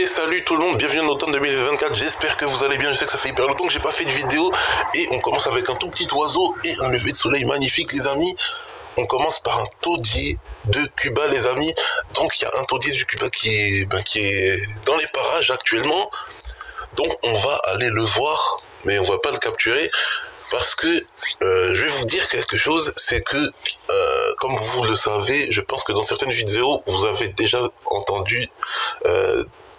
Et salut tout le monde, bienvenue en automne 2024, j'espère que vous allez bien, je sais que ça fait hyper longtemps que j'ai pas fait de vidéo. Et on commence avec un tout petit oiseau et un lever de soleil magnifique les amis. On commence par un taudier de Cuba les amis. Donc il y a un taudier du Cuba qui est dans les parages actuellement. Donc on va aller le voir, mais on va pas le capturer. Parce que je vais vous dire quelque chose, c'est que comme vous le savez, je pense que dans certaines vidéos, vous avez déjà entendu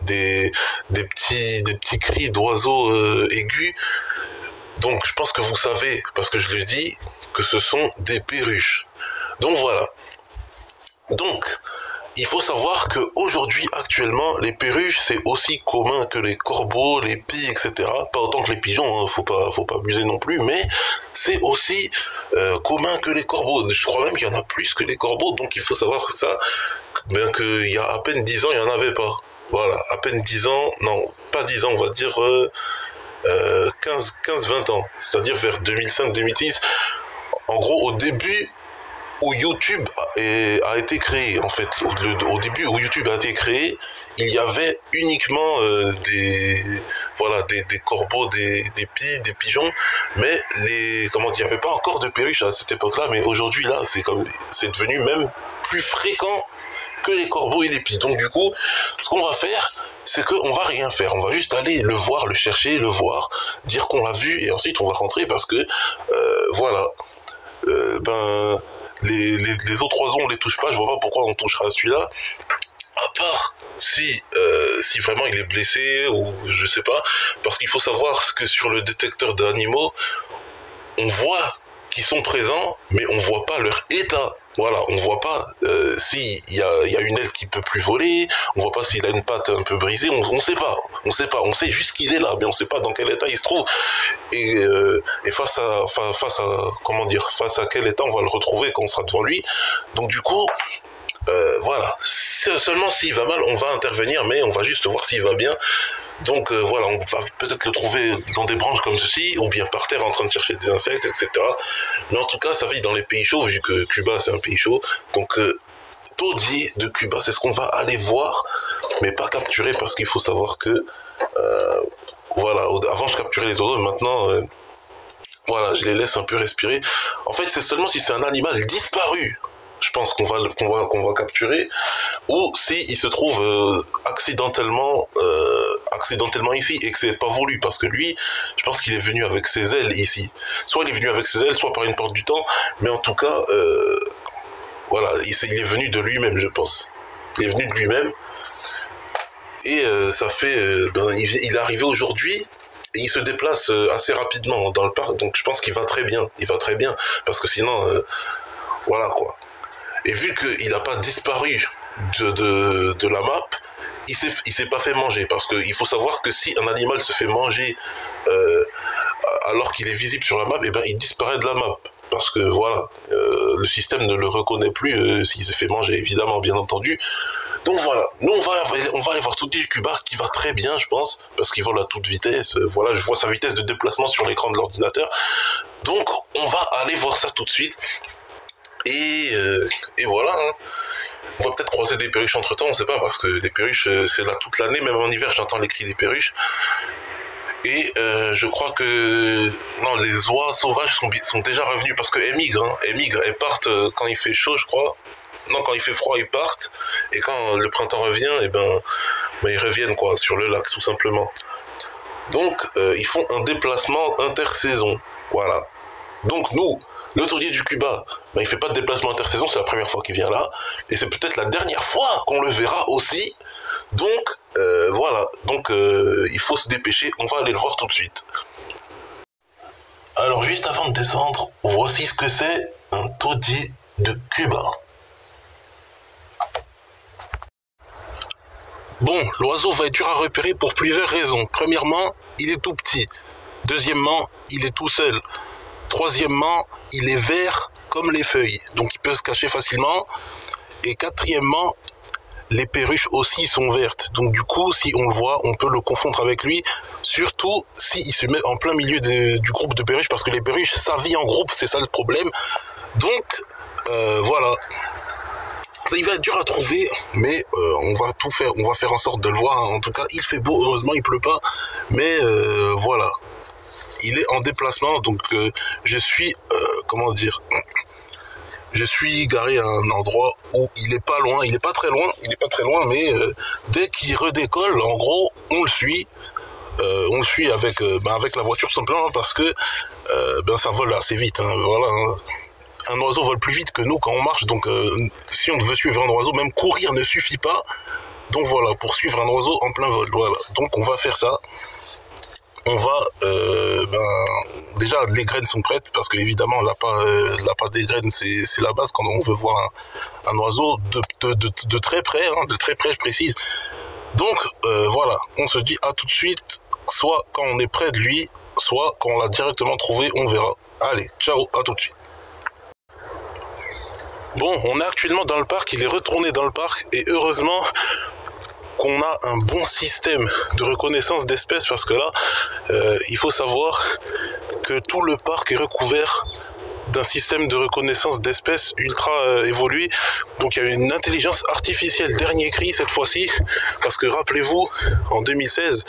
des petits cris d'oiseaux aigus. Donc je pense que vous savez, parce que je le dis, que ce sont des perruches. Donc voilà. Donc, il faut savoir qu'aujourd'hui, actuellement, les perruches, c'est aussi commun que les corbeaux, les pies, etc. Pas autant que les pigeons, hein, faut pas abuser non plus, mais c'est aussi commun que les corbeaux. Je crois même qu'il y en a plus que les corbeaux, donc il faut savoir ça, bien qu'il y a à peine 10 ans, il n'y en avait pas. Voilà, à peine 10 ans, non, pas 10 ans, on va dire 15-20 ans, c'est-à-dire vers 2005-2010. En gros, au début où YouTube a été créé, en fait, au début où YouTube a été créé, il y avait uniquement des corbeaux, des pies, des pigeons, mais il n'y avait pas encore de perruches à cette époque-là, mais aujourd'hui, là, c'est devenu même plus fréquent que les corbeaux et les pies. Donc du coup, ce qu'on va faire, c'est qu'on va rien faire. On va juste aller le voir, le chercher, le voir, dire qu'on l'a vu, et ensuite on va rentrer parce que, voilà, les autres oiseaux, on les touche pas, je vois pas pourquoi on touchera celui-là, à part si vraiment il est blessé, ou je sais pas, parce qu'il faut savoir que sur le détecteur d'animaux, on voit qu'ils sont présents, mais on voit pas leur état. Voilà, on voit pas s'il y a une aile qui peut plus voler, on voit pas s'il a une patte un peu brisée, on sait pas, on sait juste qu'il est là, mais on sait pas dans quel état il se trouve, et face à quel état on va le retrouver quand on sera devant lui. Donc du coup, voilà, seulement s'il va mal, on va intervenir, mais on va juste voir s'il va bien. Donc voilà, on va peut-être le trouver dans des branches comme ceci, ou bien par terre en train de chercher des insectes, etc. Mais en tout cas, ça vit dans les pays chauds, vu que Cuba c'est un pays chaud. Donc taudier de Cuba, c'est ce qu'on va aller voir, mais pas capturer, parce qu'il faut savoir que voilà, avant je capturais les oiseaux, maintenant voilà, je les laisse un peu respirer. En fait, c'est seulement si c'est un animal disparu, je pense qu'on va capturer, ou si il se trouve accidentellement ici et que c'est pas voulu, parce que lui, je pense qu'il est venu avec ses ailes ici. Soit il est venu avec ses ailes, soit par une porte du temps, mais en tout cas, voilà, il est venu de lui-même, je pense. Il est venu de lui-même, et ça fait, il est arrivé aujourd'hui. Et il se déplace assez rapidement dans le parc, donc je pense qu'il va très bien. Il va très bien, parce que sinon, voilà quoi. Et vu qu'il n'a pas disparu de la map, il s'est pas fait manger. Parce qu'il faut savoir que si un animal se fait manger alors qu'il est visible sur la map, eh ben, il disparaît de la map. Parce que voilà, le système ne le reconnaît plus s'il s'est fait manger, évidemment, bien entendu. Donc voilà, nous on va aller voir Taudier du Cuba qui va très bien, je pense, parce qu'il vole à toute vitesse. Voilà, je vois sa vitesse de déplacement sur l'écran de l'ordinateur. Donc on va aller voir ça tout de suite. Et voilà, hein. On va peut-être croiser des perruches entre temps, on sait pas, parce que les perruches c'est là toute l'année, même en hiver j'entends les cris des perruches. Et je crois que non, les oies sauvages sont déjà revenus, parce qu'elles migrent, elles partent quand il fait chaud, je crois. Non, quand il fait froid, ils partent, et quand le printemps revient, et ben ils reviennent quoi, sur le lac, tout simplement. Donc ils font un déplacement intersaison, voilà. Donc nous, le taudier du Cuba, ben, il fait pas de déplacement intersaison, c'est la première fois qu'il vient là, et c'est peut-être la dernière fois qu'on le verra aussi. Donc voilà, donc il faut se dépêcher, on va aller le voir tout de suite. Alors juste avant de descendre, voici ce que c'est un taudier de Cuba. Bon, l'oiseau va être dur à repérer pour plusieurs raisons. Premièrement, il est tout petit. Deuxièmement, il est tout seul. Troisièmement, il est vert comme les feuilles, donc il peut se cacher facilement. Et quatrièmement, les perruches aussi sont vertes. Donc du coup, si on le voit, on peut le confondre avec lui, surtout s'il se met en plein milieu du groupe de perruches, parce que les perruches, ça vit en groupe, c'est ça le problème. Donc, voilà. il va être dur à trouver, mais on va tout faire, on va faire en sorte de le voir. En tout cas, il fait beau, heureusement, il pleut pas, mais voilà. Il est en déplacement, donc je suis, comment dire, je suis garé à un endroit où il est pas loin, il est pas très loin, mais dès qu'il redécolle, en gros, on le suit avec la voiture simplement parce que ça vole assez vite, hein, voilà. Hein. Un oiseau vole plus vite que nous quand on marche, donc si on veut suivre un oiseau, même courir ne suffit pas. Donc voilà, pour suivre un oiseau en plein vol, voilà. Donc on va faire ça. On va, déjà les graines sont prêtes parce que évidemment l'appât des graines c'est la base quand on veut voir un oiseau de très près, hein, de très près je précise. Donc voilà, on se dit à tout de suite, soit quand on est près de lui, soit quand on l'a directement trouvé, on verra. Allez, ciao, à tout de suite. Bon, on est actuellement dans le parc, il est retourné dans le parc et heureusement qu'on a un bon système de reconnaissance d'espèces parce que là, il faut savoir que tout le parc est recouvert d'un système de reconnaissance d'espèces ultra évolué. Donc il y a une intelligence artificielle dernier cri cette fois-ci parce que rappelez-vous, en 2016,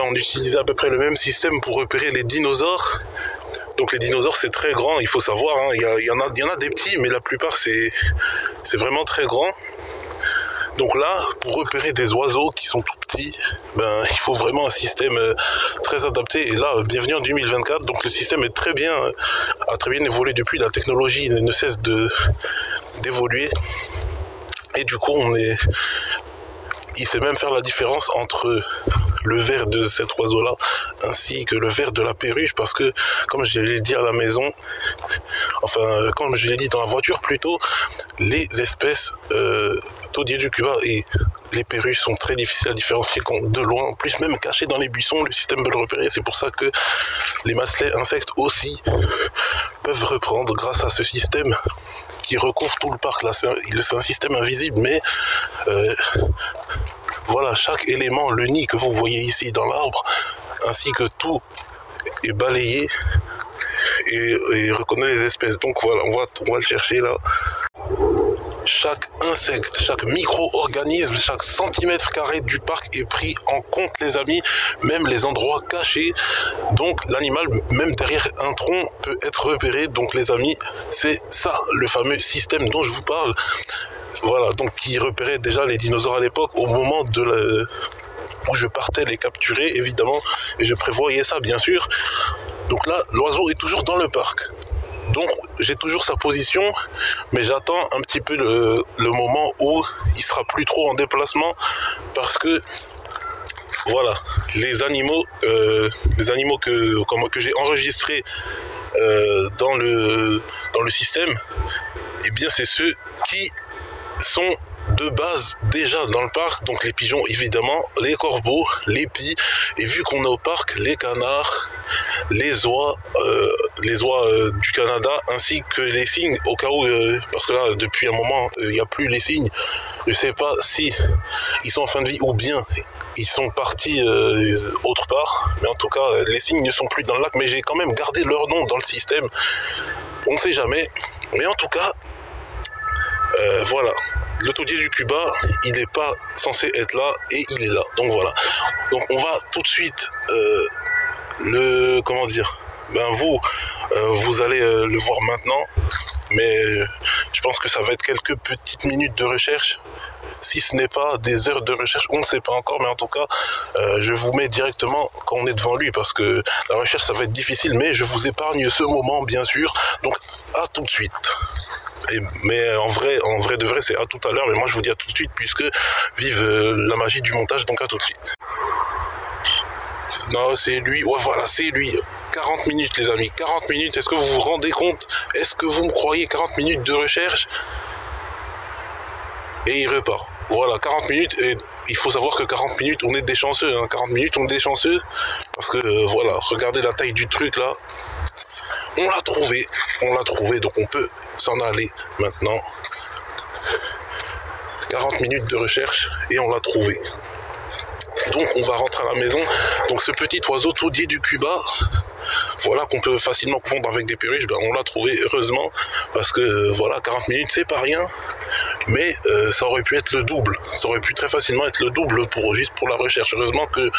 on utilisait à peu près le même système pour repérer les dinosaures. Donc les dinosaures c'est très grand, il faut savoir, hein, il y en a des petits, mais la plupart c'est vraiment très grand. Donc là, pour repérer des oiseaux qui sont tout petits, il faut vraiment un système très adapté. Et là, bienvenue en 2024, donc le système est a très bien évolué depuis, la technologie ne cesse d'évoluer. Et du coup, il sait même faire la différence entre le vert de cet oiseau-là ainsi que le vert de la perruche parce que, comme je l'ai dit à la maison, comme je l'ai dit dans la voiture plutôt, les espèces taudier du Cuba et les perruches sont très difficiles à différencier de loin, en plus même cachés dans les buissons, le système peut le repérer, c'est pour ça que les masselets insectes aussi peuvent reprendre grâce à ce système qui recouvre tout le parc. Là, c'est un système invisible, mais voilà, chaque élément, le nid que vous voyez ici dans l'arbre, ainsi que tout est balayé et reconnaît les espèces. Donc voilà, on va le chercher là. Chaque insecte, chaque micro-organisme, chaque centimètre carré du parc est pris en compte, les amis, même les endroits cachés. Donc l'animal, même derrière un tronc, peut être repéré. Donc les amis, c'est ça, le fameux système dont je vous parle. Voilà, donc qui repérait déjà les dinosaures à l'époque, au moment où je partais les capturer, évidemment, et je prévoyais ça, bien sûr. Donc là, l'oiseau est toujours dans le parc. Donc j'ai toujours sa position, mais j'attends un petit peu le moment où il sera plus trop en déplacement parce que voilà, les animaux que j'ai enregistrés dans le système, c'est ceux qui sont de base déjà dans le parc, donc les pigeons évidemment, les corbeaux, les pies, et vu qu'on est au parc, les canards, les oies du Canada, ainsi que les cygnes, au cas où, parce que là depuis un moment il n'y a plus les cygnes, je ne sais pas si ils sont en fin de vie ou bien ils sont partis autre part, mais en tout cas les cygnes ne sont plus dans le lac, mais j'ai quand même gardé leur nom dans le système, on ne sait jamais, mais en tout cas voilà, le taudier du Cuba, il n'est pas censé être là et il est là. Donc voilà. Donc on va tout de suite vous allez le voir maintenant, mais je pense que ça va être quelques petites minutes de recherche. Si ce n'est pas des heures de recherche, on ne sait pas encore, mais en tout cas, je vous mets directement quand on est devant lui, parce que la recherche, ça va être difficile, mais je vous épargne ce moment, bien sûr. Donc, à tout de suite. Mais en vrai de vrai, c'est à tout à l'heure, mais moi je vous dis à tout de suite, puisque vive la magie du montage, donc à tout de suite. Non, c'est lui, ouais voilà, c'est lui. 40 minutes les amis, 40 minutes, est-ce que vous vous rendez compte? Est-ce que vous me croyez? 40 minutes de recherche et il repart. Voilà, 40 minutes, et il faut savoir que 40 minutes, on est des chanceux, hein. 40 minutes, on est des chanceux, parce que voilà, regardez la taille du truc là. On l'a trouvé, donc on peut s'en aller maintenant. 40 minutes de recherche et on l'a trouvé. Donc on va rentrer à la maison. Donc ce petit oiseau tout dit du Cuba, voilà, qu'on peut facilement confondre avec des perruches, ben, on l'a trouvé heureusement, parce que voilà, 40 minutes c'est pas rien, mais ça aurait pu être le double, ça aurait pu très facilement être le double juste pour la recherche. Heureusement que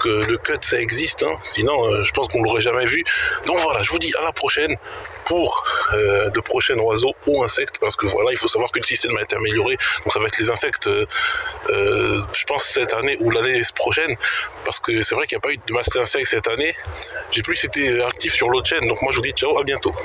le cut ça existe, hein. Sinon je pense qu'on l'aurait jamais vu. Donc voilà, je vous dis à la prochaine pour de prochains oiseaux ou insectes, parce que voilà, il faut savoir que le système a été amélioré, donc ça va être les insectes, je pense cette année ou l'année prochaine, parce que c'est vrai qu'il n'y a pas eu de masse d'insectes cette année. J'ai plus été actif sur l'autre chaîne, donc moi je vous dis ciao, à bientôt.